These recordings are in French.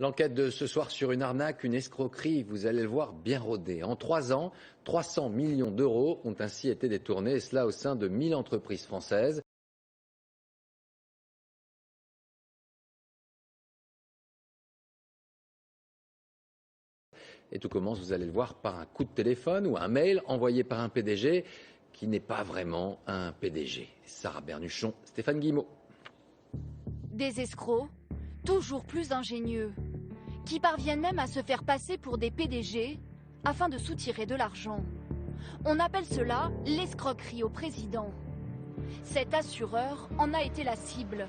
L'enquête de ce soir sur une arnaque, une escroquerie, vous allez le voir, bien rodée. En 3 ans, 300 millions d'euros ont ainsi été détournés, et cela au sein de 1000 entreprises françaises. Et tout commence, vous allez le voir, par un coup de téléphone ou un mail envoyé par un PDG qui n'est pas vraiment un PDG. Sarah Bernuchon, Stéphane Guillemot. Des escrocs, toujours plus ingénieux, qui parviennent même à se faire passer pour des PDG afin de soutirer de l'argent. On appelle cela l'escroquerie au président. Cet assureur en a été la cible.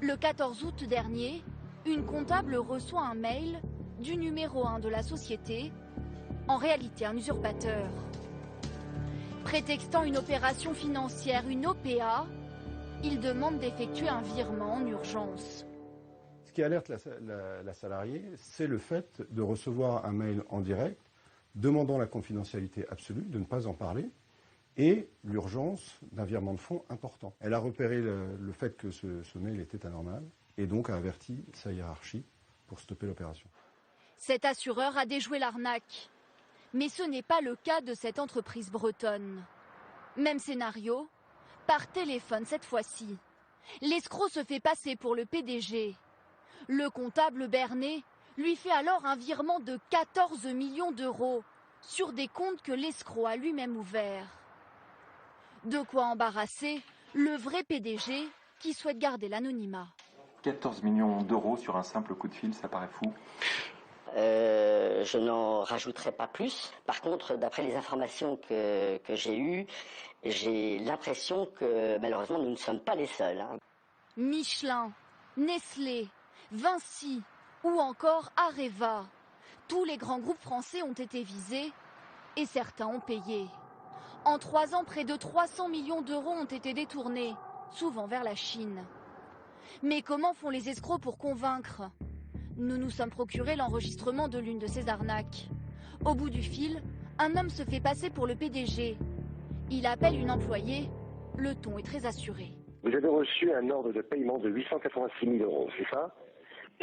Le 14 août dernier, une comptable reçoit un mail du numéro 1 de la société, en réalité un usurpateur. Prétextant une opération financière, une OPA, il demande d'effectuer un virement en urgence. Ce qui alerte la salariée, c'est le fait de recevoir un mail en direct demandant la confidentialité absolue, de ne pas en parler, et l'urgence d'un virement de fonds important. Elle a repéré le fait que ce mail était anormal et donc a averti sa hiérarchie pour stopper l'opération. Cet assureur a déjoué l'arnaque. Mais ce n'est pas le cas de cette entreprise bretonne. Même scénario, par téléphone cette fois-ci. L'escroc se fait passer pour le PDG. Le comptable Bernet lui fait alors un virement de 14 millions d'euros sur des comptes que l'escroc a lui-même ouverts. De quoi embarrasser le vrai PDG qui souhaite garder l'anonymat. 14 millions d'euros sur un simple coup de fil, ça paraît fou. Je n'en rajouterai pas plus. Par contre, d'après les informations que j'ai eues, j'ai l'impression que malheureusement nous ne sommes pas les seuls. Michelin, Nestlé, Vinci ou encore Areva. Tous les grands groupes français ont été visés et certains ont payé. En 3 ans, près de 300 millions d'euros ont été détournés, souvent vers la Chine. Mais comment font les escrocs pour convaincre ? Nous nous sommes procuré l'enregistrement de l'une de ces arnaques. Au bout du fil, un homme se fait passer pour le PDG. Il appelle une employée. Le ton est très assuré. Vous avez reçu un ordre de paiement de 886 000 euros, c'est ça ?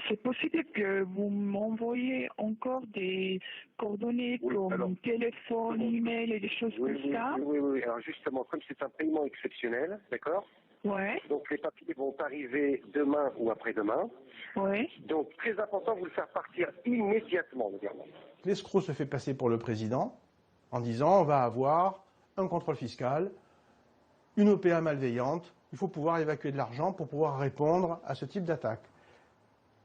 C'est possible que vous m'envoyiez encore des coordonnées comme téléphone, email et des choses comme ça. Oui. Alors justement, comme c'est un paiement exceptionnel, d'accord ? Ouais. Donc les papiers vont arriver demain ou après-demain. Ouais. Donc très important, vous le faire partir immédiatement, le virement. L'escroc se fait passer pour le président en disant on va avoir un contrôle fiscal, une OPA malveillante, il faut pouvoir évacuer de l'argent pour pouvoir répondre à ce type d'attaque.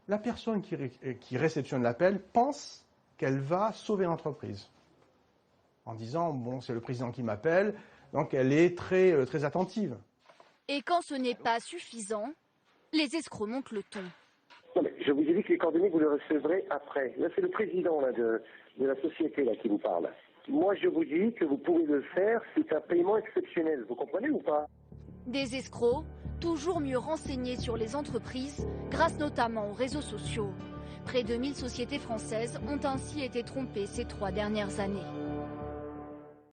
La personne qui réceptionne l'appel pense qu'elle va sauver l'entreprise en disant bon c'est le président qui m'appelle, donc elle est très attentive. Et quand ce n'est pas suffisant, les escrocs montent le ton. Non mais je vous ai dit que les coordonnées vous les recevrez après. Là c'est le président là, de la société là, qui vous parle. Moi je vous dis que vous pouvez le faire, c'est un paiement exceptionnel, vous comprenez ou pas ? Des escrocs, toujours mieux renseignés sur les entreprises, grâce notamment aux réseaux sociaux. Près de 1000 sociétés françaises ont ainsi été trompées ces 3 dernières années.